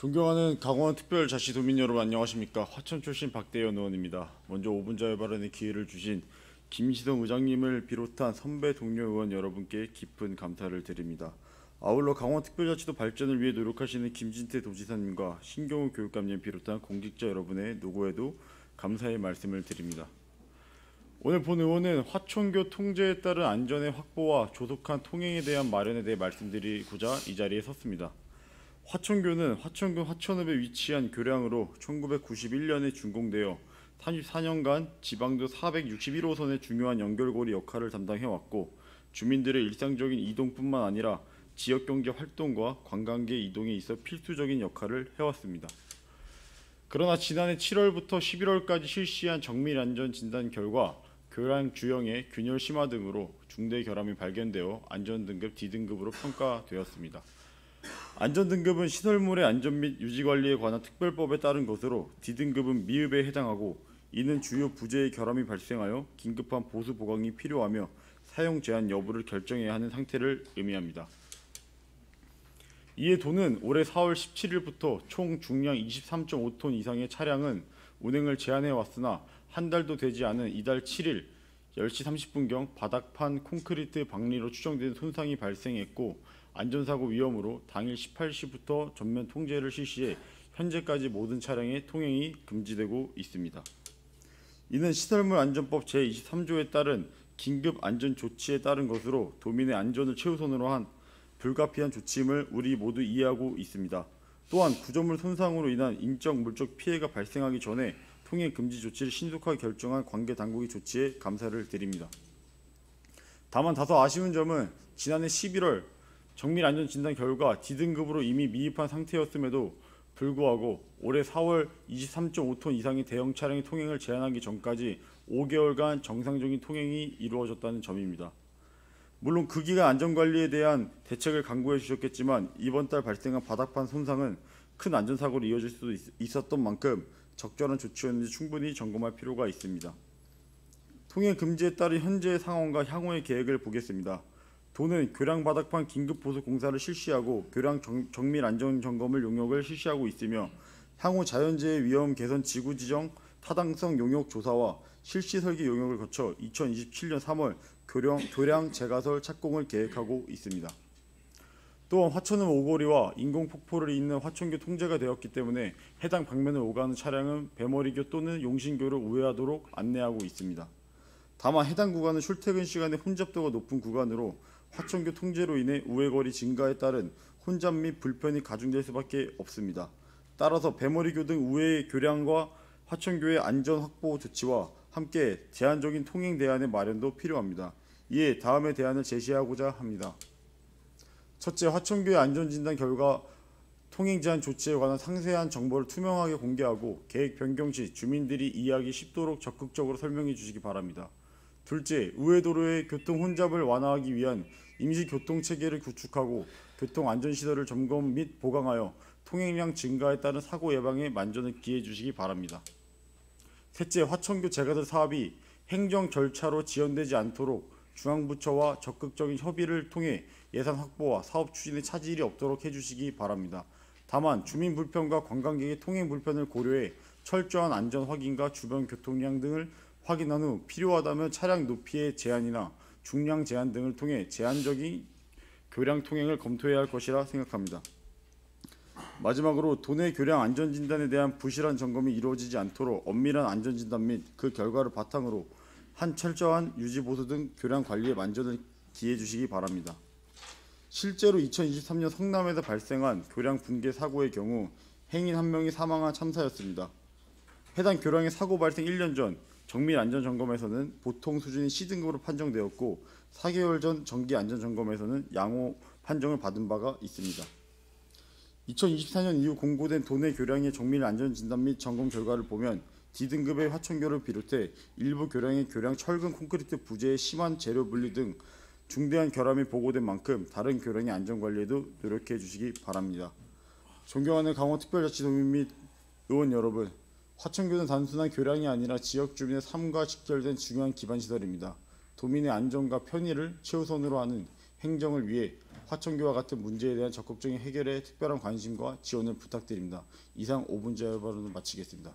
존경하는 강원특별자치도민 여러분 안녕하십니까. 화천 출신 박대현 의원입니다. 먼저 5분 자유 발언의 기회를 주신 김시동 의장님을 비롯한 선배 동료 의원 여러분께 깊은 감사를 드립니다. 아울러 강원특별자치도 발전을 위해 노력하시는 김진태 도지사님과 신경우 교육감님 비롯한 공직자 여러분의 노고에도 감사의 말씀을 드립니다. 오늘 본 의원은 화천교 통제에 따른 안전의 확보와 조속한 통행에 대한 마련에 대해 말씀드리고자 이 자리에 섰습니다. 화천교는 화천군 화천읍에 위치한 교량으로 1991년에 준공되어 34년간 지방도 461호선의 중요한 연결고리 역할을 담당해왔고, 주민들의 일상적인 이동뿐만 아니라 지역경제 활동과 관광객 이동에 있어 필수적인 역할을 해왔습니다. 그러나 지난해 7월부터 11월까지 실시한 정밀안전진단 결과 교량 주영의 균열 심화 등으로 중대 결함이 발견되어 안전등급 D등급으로 평가되었습니다. 안전등급은 시설물의 안전 및 유지관리에 관한 특별법에 따른 것으로 D등급은 미흡에 해당하고, 이는 주요 부재의 결함이 발생하여 긴급한 보수 보강이 필요하며 사용 제한 여부를 결정해야 하는 상태를 의미합니다. 이에 도는 올해 4월 17일부터 총 중량 23.5톤 이상의 차량은 운행을 제한해 왔으나 한 달도 되지 않은 이달 7일 10시 30분경 바닥판 콘크리트 박리로 추정되는 손상이 발생했고, 안전사고 위험으로 당일 18시부터 전면 통제를 실시해 현재까지 모든 차량의 통행이 금지되고 있습니다. 이는 시설물 안전법 제23조에 따른 긴급 안전 조치에 따른 것으로 도민의 안전을 최우선으로 한 불가피한 조치임을 우리 모두 이해하고 있습니다. 또한 구조물 손상으로 인한 인적 물적 피해가 발생하기 전에 통행 금지 조치를 신속하게 결정한 관계 당국의 조치에 감사를 드립니다. 다만 다소 아쉬운 점은 지난해 11월 정밀안전진단 결과 D등급으로 이미 미흡한 상태였음에도 불구하고 올해 4월 23.5톤 이상의 대형 차량의 통행을 제한하기 전까지 5개월간 정상적인 통행이 이루어졌다는 점입니다. 물론 그 기간 안전관리에 대한 대책을 강구해 주셨겠지만 이번 달 발생한 바닥판 손상은 큰 안전사고로 이어질 수도 있었던 만큼 적절한 조치였는지 충분히 점검할 필요가 있습니다. 통행 금지에 따른 현재의 상황과 향후의 계획을 보겠습니다. 도는 교량 바닥판 긴급 보수 공사를 실시하고 교량 정밀 안전 점검을 용역을 실시하고 있으며, 향후 자연재해 위험 개선 지구 지정 타당성 용역 조사와 실시 설계 용역을 거쳐 2027년 3월 교량 재가설 착공을 계획하고 있습니다. 또한 화천읍 오거리와 인공폭포를 잇는 화천교 통제가 되었기 때문에 해당 방면을 오가는 차량은 배머리교 또는 용신교로 우회하도록 안내하고 있습니다. 다만 해당 구간은 출퇴근 시간에 혼잡도가 높은 구간으로 화천교 통제로 인해 우회거리 증가에 따른 혼잡 및 불편이 가중될 수밖에 없습니다. 따라서 배머리교 등 우회 교량과 화천교의 안전 확보 조치와 함께 제한적인 통행 대안의 마련도 필요합니다. 이에 다음의 대안을 제시하고자 합니다. 첫째, 화천교의 안전진단 결과 통행 제한 조치에 관한 상세한 정보를 투명하게 공개하고 계획 변경 시 주민들이 이해하기 쉽도록 적극적으로 설명해 주시기 바랍니다. 둘째, 우회도로의 교통 혼잡을 완화하기 위한 임시교통체계를 구축하고 교통안전시설을 점검 및 보강하여 통행량 증가에 따른 사고 예방에 만전을 기해 주시기 바랍니다. 셋째, 화천교 재가설 사업이 행정 절차로 지연되지 않도록 중앙부처와 적극적인 협의를 통해 예산 확보와 사업 추진에 차질이 없도록 해주시기 바랍니다. 다만 주민 불편과 관광객의 통행 불편을 고려해 철저한 안전 확인과 주변 교통량 등을 확인한 후 필요하다면 차량 높이의 제한이나 중량 제한 등을 통해 제한적인 교량 통행을 검토해야 할 것이라 생각합니다. 마지막으로 도내 교량 안전진단에 대한 부실한 점검이 이루어지지 않도록 엄밀한 안전진단 및 그 결과를 바탕으로 한 철저한 유지보수 등 교량 관리에 만전을 기해 주시기 바랍니다. 실제로 2023년 성남에서 발생한 교량 붕괴 사고의 경우 행인 1명이 사망한 참사였습니다. 해당 교량의 사고 발생 1년 전 정밀 안전 점검에서는 보통 수준인 C등급으로 판정되었고 4개월 전 정기 안전 점검에서는 양호 판정을 받은 바가 있습니다. 2024년 이후 공고된 도내 교량의 정밀 안전 진단 및 점검 결과를 보면 D등급의 화천교를 비롯해 일부 교량의 교량 철근 콘크리트 부재의 심한 재료 분리 등 중대한 결함이 보고된 만큼 다른 교량의 안전관리에도 노력해 주시기 바랍니다. 존경하는 강원특별자치도민 및 의원 여러분, 화천교는 단순한 교량이 아니라 지역 주민의 삶과 직결된 중요한 기반시설입니다. 도민의 안전과 편의를 최우선으로 하는 행정을 위해 하청교와 같은 문제에 대한 적극적인 해결에 특별한 관심과 지원을 부탁드립니다. 이상 5분 발언을 마치겠습니다.